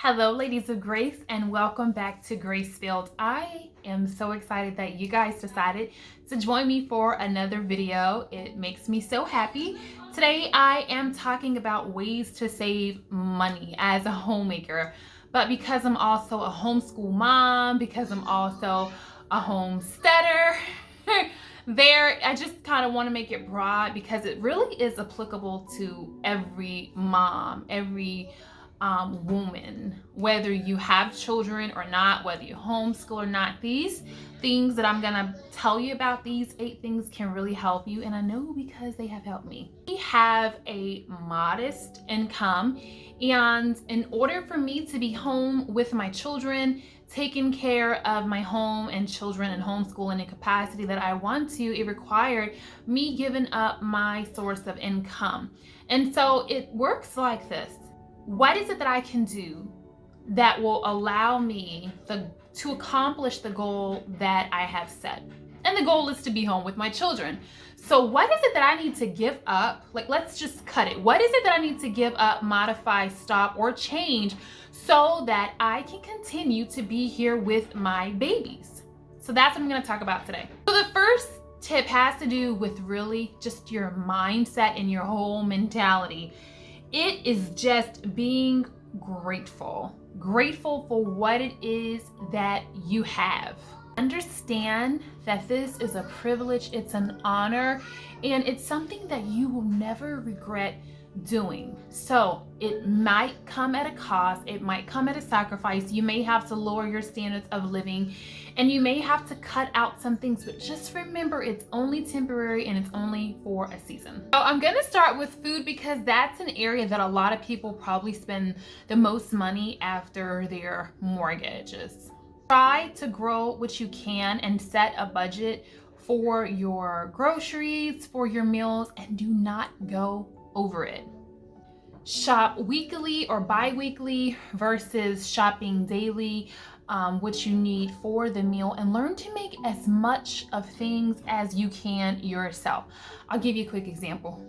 Hello, ladies of Grace, and welcome back to Grace.Filled. I am so excited that you guys decided to join me for another video. It makes me so happy. Today, I am talking about ways to save money as a homemaker. But because I'm also a homeschool mom, because I'm also a homesteader, I just kind of want to make it broad because it really is applicable to every mom, every woman, whether you have children or not, whether you homeschool or not. These things that I'm gonna tell you about, these 8 things, can really help you, and I know because they have helped me. We have a modest income, and in order for me to be home with my children, taking care of my home and children and homeschooling in the capacity that I want to, it required me giving up my source of income. And so it works like this. What is it that I can do that will allow me to accomplish the goal that I have set? And the goal is to be home with my children. So what is it that I need to give up? Like, let's just cut it. What is it that I need to give up, modify, stop, or change so that I can continue to be here with my babies? So that's what I'm going to talk about today. So the first tip has to do with really just your mindset and your whole mentality. It is just being grateful for what it is that you have. Understand that this is a privilege, it's an honor, and it's something that you will never regret doing. So it might come at a cost, it might come at a sacrifice. You may have to lower your standards of living, and you may have to cut out some things, but just remember, it's only temporary and it's only for a season. So I'm gonna start with food because that's an area that a lot of people probably spend the most money after their mortgages. Try to grow what you can and set a budget for your groceries, for your meals, and do not go over it. Shop weekly or bi-weekly versus shopping daily, what you need for the meal, and learn to make as much of things as you can yourself. I'll give you a quick example.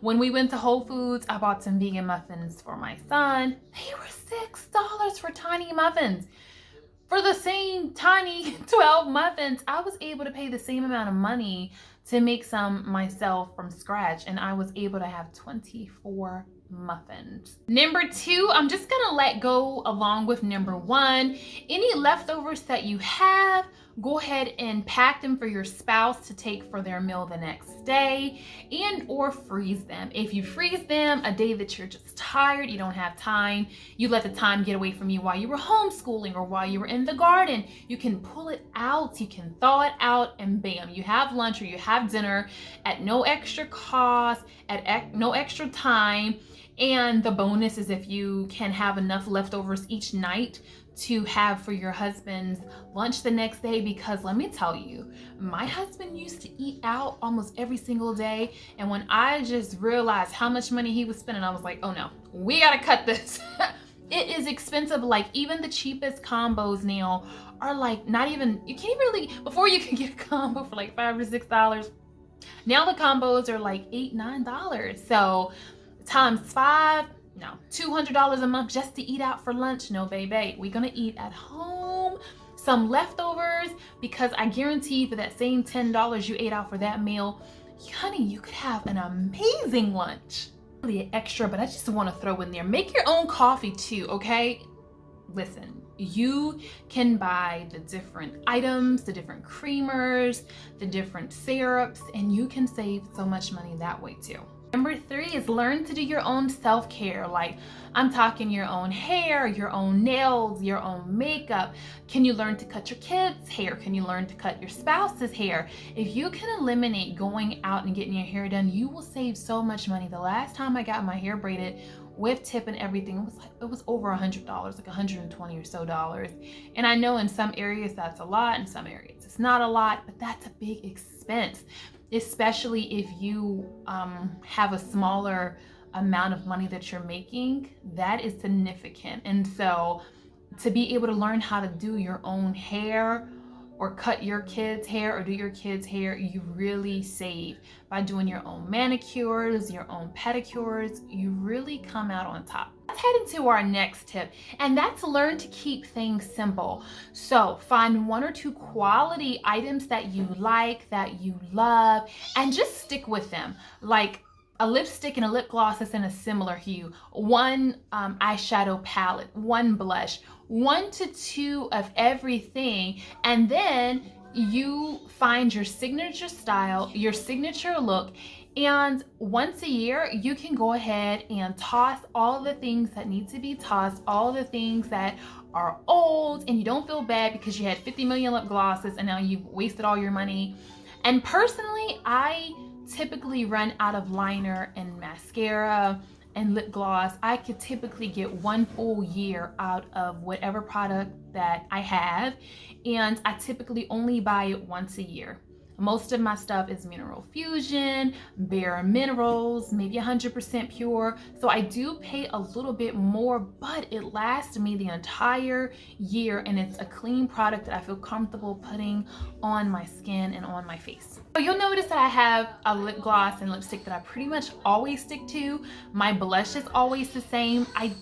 When we went to Whole Foods, I bought some vegan muffins for my son. They were $6 for tiny muffins. For the same tiny 12 muffins, I was able to pay the same amount of money to make some myself from scratch, and I was able to have 24 muffins. Number 2, I'm just gonna let go along with number 1. Any leftovers that you have, go ahead and pack them for your spouse to take for their meal the next day, and or freeze them. If you freeze them a day that you're just tired, you don't have time, you let the time get away from you while you were homeschooling or while you were in the garden, you can pull it out, you can thaw it out, and bam, you have lunch or you have dinner at no extra cost, at no extra time. And the bonus is if you can have enough leftovers each night to have for your husband's lunch the next day, because let me tell you, my husband used to eat out almost every single day, and when I just realized how much money he was spending, I was like, oh no, we gotta cut this. It is expensive. Like, even the cheapest combos now are like not even, you can't really, before you could get a combo for like $5 or $6, now the combos are like $8, $9. So times 5, no, $200 a month just to eat out for lunch. No, baby, we're gonna eat at home, some leftovers, because I guarantee for that same $10 you ate out for that meal, honey, you could have an amazing lunch. Really extra, but I just want to throw in there, make your own coffee too, okay? Listen, you can buy the different items, the different creamers, the different syrups, and you can save so much money that way too. Number 3 is learn to do your own self-care. Like, I'm talking your own hair, your own nails, your own makeup. Can you learn to cut your kids' hair? Can you learn to cut your spouse's hair? If you can eliminate going out and getting your hair done, you will save so much money. The last time I got my hair braided with tip and everything, it was over $100, like $120 or so dollars. And I know in some areas that's a lot, in some areas it's not a lot, but that's a big expense, especially if you have a smaller amount of money that you're making. That is significant. And so to be able to learn how to do your own hair or cut your kids' hair or do your kids' hair, you really save. By doing your own manicures, your own pedicures, you really come out on top. That's head into our next tip, and that's learn to keep things simple. So find 1 or 2 quality items that you like, that you love, and just stick with them. Like a lipstick and a lip gloss that's in a similar hue, 1 eyeshadow palette, 1 blush, 1 to 2 of everything, and then you find your signature style, your signature look, and once a year you can go ahead and toss all the things that need to be tossed, all the things that are old, and you don't feel bad because you had 50 million lip glosses and now you've wasted all your money. And personally, I typically run out of liner and mascara and lip gloss. I could typically get 1 full year out of whatever product that I have, and I typically only buy it once a year. Most of my stuff is Mineral Fusion, Bare Minerals, maybe 100% pure. So I do pay a little bit more, but it lasts me the entire year, and it's a clean product that I feel comfortable putting on my skin and on my face. So you'll notice that I have a lip gloss and lipstick that I pretty much always stick to. My blush is always the same. I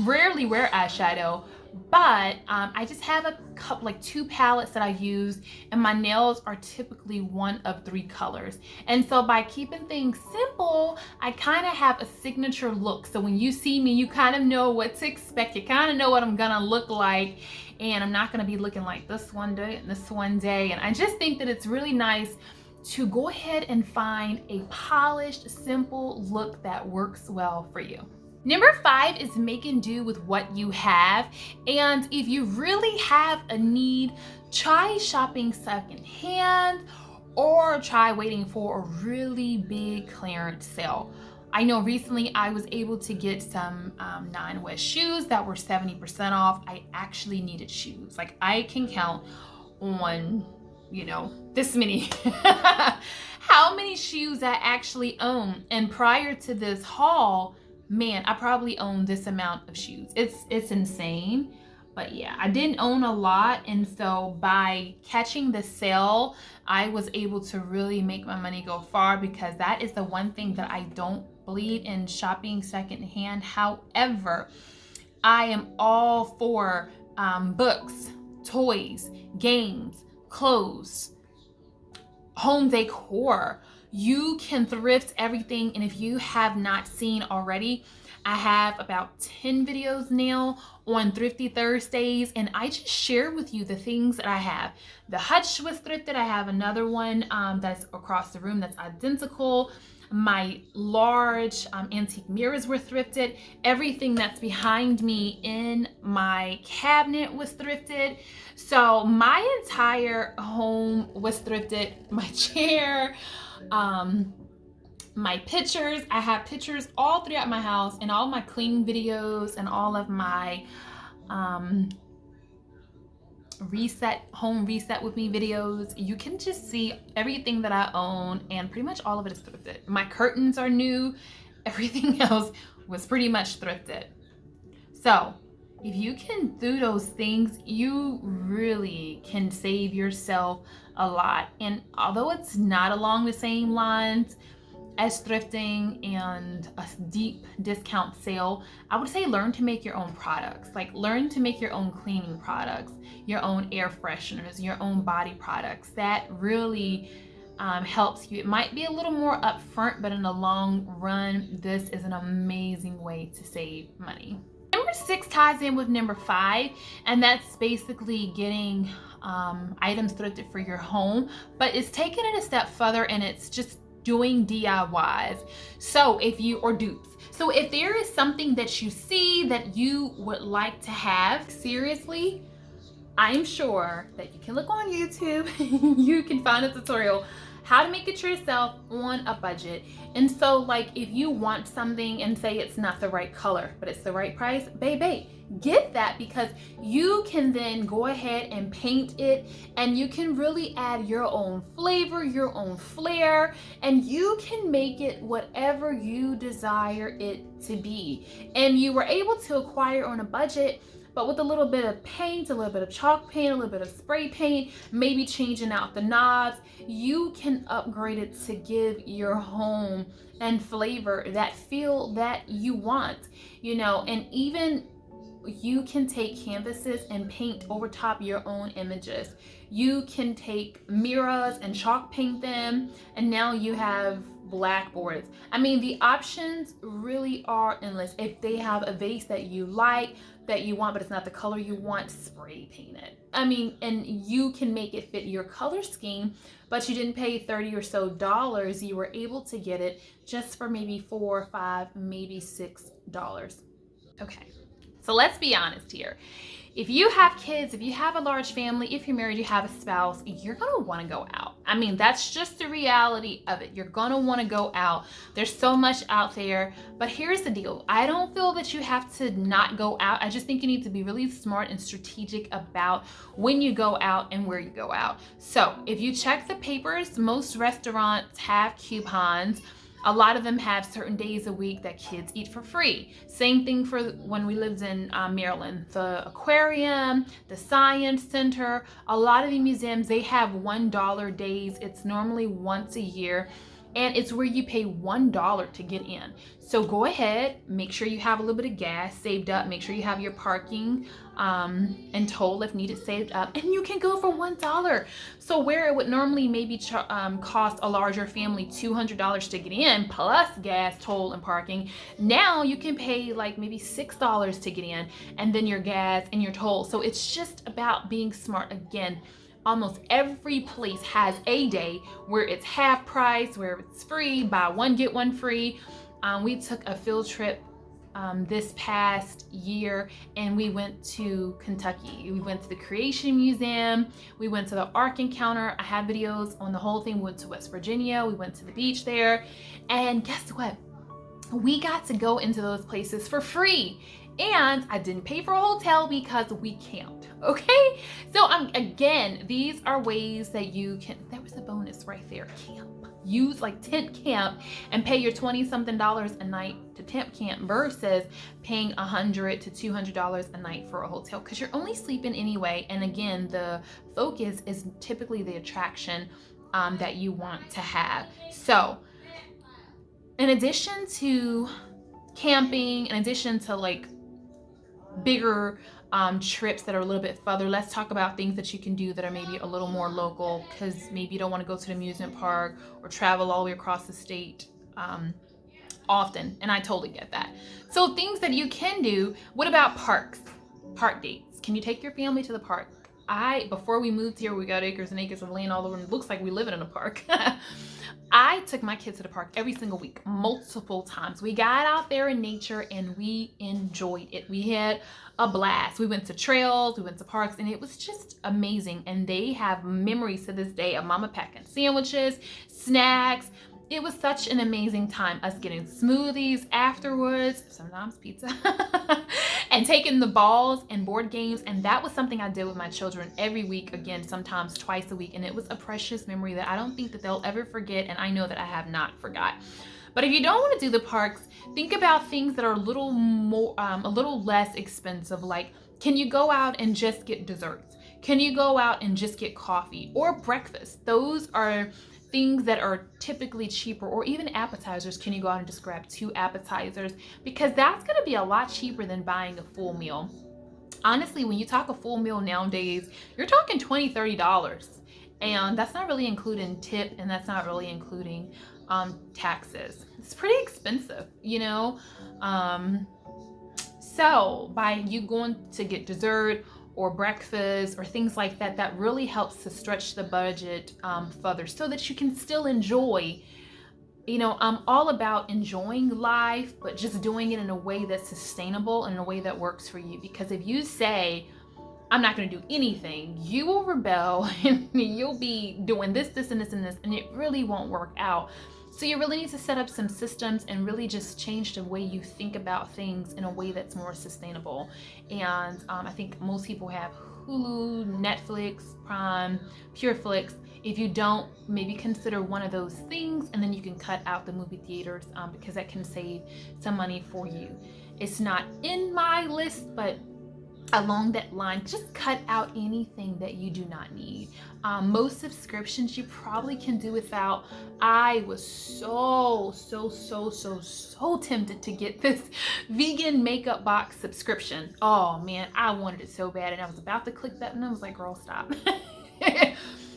rarely wear eyeshadow, but I just have a couple, like 2 palettes that I use, and my nails are typically 1 of 3 colors. And so by keeping things simple, I kind of have a signature look. So when you see me, you kind of know what to expect. You kind of know what I'm gonna look like, and I'm not gonna be looking like this one day and this one day. And I just think that it's really nice to go ahead and find a polished, simple look that works well for you. Number 5 is making do with what you have. And if you really have a need, try shopping secondhand or try waiting for a really big clearance sale. I know recently I was able to get some Nine West shoes that were 70% off. I actually needed shoes. Like I can count on, you know, this many, how many shoes I actually own. And prior to this haul, man, I probably own this amount of shoes. It's insane. But yeah, I didn't own a lot, and so by catching the sale, I was able to really make my money go far, because that is the one thing that I don't believe in shopping secondhand. However, I am all for books, toys, games, clothes, home decor. You can thrift everything, and if you have not seen already, I have about 10 videos now on Thrifty Thursdays, and I just share with you the things that I have. The hutch was thrifted. I have another one that's across the room that's identical. My large antique mirrors were thrifted. Everything that's behind me in my cabinet was thrifted. So my entire home was thrifted. My chair, my pictures. I have pictures all throughout my house, and all my cleaning videos and all of my home reset with me videos. You can just see everything that I own, and pretty much all of it is thrifted. My curtains are new. Everything else was pretty much thrifted. So if you can do those things, you really can save yourself a lot. And although it's not along the same lines as thrifting and a deep discount sale, I would say learn to make your own products. Like learn to make your own cleaning products, your own air fresheners, your own body products. That really helps you. It might be a little more upfront, but in the long run, this is an amazing way to save money. Number 6 ties in with number 5, and that's basically getting items thrifted for your home, but it's taking it a step further, and it's just doing DIYs. So if you, or dupes. So if there is something that you see that you would like to have, seriously, I'm sure that you can look on YouTube, you can find a tutorial how to make it yourself on a budget. And so like if you want something and say it's not the right color, but it's the right price, baby, get that, because you can then go ahead and paint it, and you can really add your own flavor, your own flair, and you can make it whatever you desire it to be. And you were able to acquire on a budget, but with a little bit of paint, a little bit of chalk paint, a little bit of spray paint, maybe changing out the knobs, you can upgrade it to give your home and flavor, that feel that you want, you know. And even you can take canvases and paint over top your own images. You can take mirrors and chalk paint them, and now you have blackboards. I mean, the options really are endless. If they have a vase that you like, that you want, but it's not the color you want, spray paint it. I mean, and you can make it fit your color scheme, but you didn't pay $30 or so. You were able to get it just for maybe $4, $5, maybe $6. Okay, so let's be honest here. If you have kids, if you have a large family, if you're married, you have a spouse, you're gonna wanna go out. I mean, that's just the reality of it. You're gonna wanna go out. There's so much out there, but here's the deal. I don't feel that you have to not go out. I just think you need to be really smart and strategic about when you go out and where you go out. So if you check the papers, most restaurants have coupons. A lot of them have certain days a week that kids eat for free. Same thing for when we lived in Maryland. The aquarium, the science center, a lot of the museums, they have $1 days. It's normally once a year, and it's where you pay $1 to get in. So go ahead, make sure you have a little bit of gas saved up, make sure you have your parking and toll if needed saved up, and you can go for $1. So where it would normally maybe cost a larger family $200 to get in, plus gas, toll, and parking, now you can pay like maybe $6 to get in, and then your gas and your toll. So it's just about being smart. Again, almost every place has a day where it's half price, where it's free, buy one, get one free. We took a field trip this past year, and we went to Kentucky. We went to the Creation Museum. We went to the Ark Encounter. I have videos on the whole thing. We went to West Virginia. We went to the beach there. And guess what? We got to go into those places for free. And I didn't pay for a hotel because we camped, okay? So again, these are ways that you can, there was a bonus right there, camp. Use like tent camp and pay your $20-something a night to tent camp versus paying $100 to $200 a night for a hotel, because you're only sleeping anyway. And again, the focus is typically the attraction that you want to have. So in addition to camping, in addition to like bigger trips that are a little bit further, let's talk about things that you can do that are maybe a little more local, because maybe you don't want to go to the amusement park or travel all the way across the state often, and I totally get that. So things that you can do, what about parks? Park dates. Can you take your family to the park? Before we moved here, we got acres and acres of land all over, and it looks like we live in a park. I took my kids to the park every single week, multiple times. We got out there in nature and we enjoyed it. We had a blast. We went to trails, we went to parks, and it was just amazing. And they have memories to this day of mama packing sandwiches, snacks. It was such an amazing time, us getting smoothies afterwards, sometimes pizza, and taking the balls and board games. And that was something I did with my children every week, again, sometimes twice a week. And it was a precious memory that I don't think that they'll ever forget, and I know that I have not forgot. But if you don't want to do the parks, think about things that are a little more, a little less expensive. Like, can you go out and just get desserts? Can you go out and just get coffee or breakfast? Those are things that are typically cheaper, or even appetizers. Can you go out and just grab 2 appetizers? Because that's going to be a lot cheaper than buying a full meal. Honestly, when you talk a full meal nowadays, you're talking $20, $30. And that's not really including tip, and that's not really including taxes. It's pretty expensive, you know? So by you going to get dessert or breakfast or things like that, that really helps to stretch the budget further so that you can still enjoy. You know, I'm all about enjoying life, but just doing it in a way that's sustainable and in a way that works for you. Because if you say, I'm not going to do anything, you will rebel and you'll be doing this, this, and this, and this, and it really won't work out. So you really need to set up some systems and really just change the way you think about things in a way that's more sustainable. And I think most people have Hulu, Netflix, Prime, PureFlix. If you don't, maybe consider one of those things, and then you can cut out the movie theaters because that can save some money for you. It's not in my list, but along that line, just cut out anything that you do not need. Most subscriptions you probably can do without. I was so tempted to get this vegan makeup box subscription. Oh man, I wanted it so bad, and I was about to click that and I was like, girl, stop.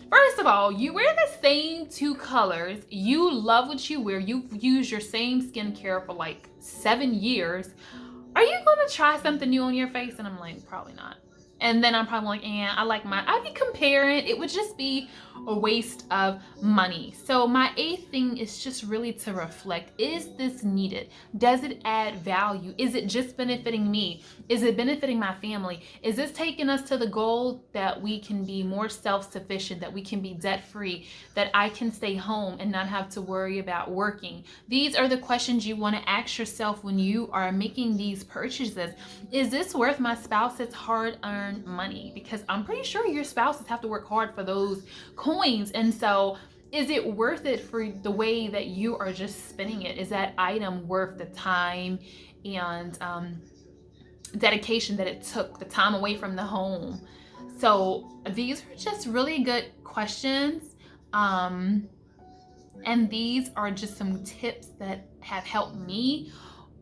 First of all, you wear the same 2 colors. You love what you wear. You've used your same skincare for like 7 years. Are you gonna try something new on your face? And I'm like, probably not. And then I'm probably like, I like mine. I'd be comparing. It would just be a waste of money. So my 8th thing is just really to reflect. Is this needed? Does it add value? Is it just benefiting me? Is it benefiting my family? Is this taking us to the goal that we can be more self-sufficient, that we can be debt-free, that I can stay home and not have to worry about working? These are the questions you want to ask yourself when you are making these purchases. Is this worth my spouse's hard-earned money? Because I'm pretty sure your spouses have to work hard for those coins. And so is it worth it for the way that you are just spending it? Is that item worth the time and dedication that it took, the time away from the home? So these are just really good questions. And these are just some tips that have helped me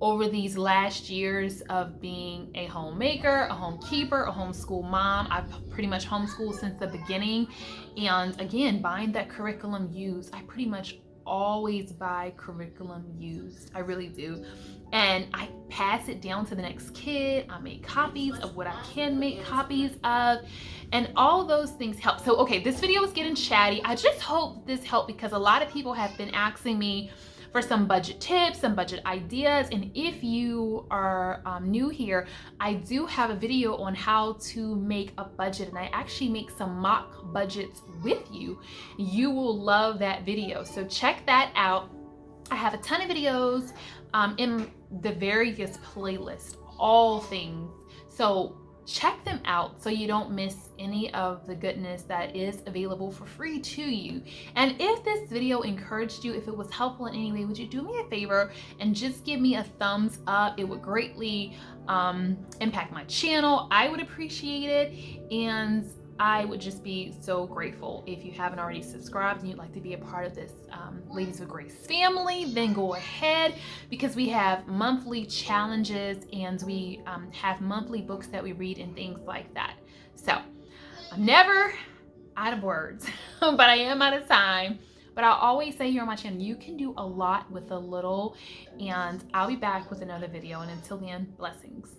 over these last years of being a homemaker, a homekeeper, a homeschool mom. I've pretty much homeschooled since the beginning. And again, buying that curriculum used. I pretty much always buy curriculum used. I really do. And I pass it down to the next kid. I make copies of what I can make copies of. And all those things help. So, okay, this video is getting chatty. I just hope this helped, because a lot of people have been asking me for some budget tips, some budget ideas. And if you are new here, I do have a video on how to make a budget, and I actually make some mock budgets with you. You will love that video, so check that out. I have a ton of videos in the various playlists, all things. So check them out so you don't miss any of the goodness that is available for free to you. And if this video encouraged you, if it was helpful in any way, would you do me a favor and just give me a thumbs up? It would greatly impact my channel. I would appreciate it, and I would just be so grateful. If you haven't already subscribed and you'd like to be a part of this Ladies with Grace family, then go ahead, because we have monthly challenges and we have monthly books that we read and things like that. So I'm never out of words, but I am out of time. But I'll always say here on my channel, you can do a lot with a little, and I'll be back with another video. And until then, blessings.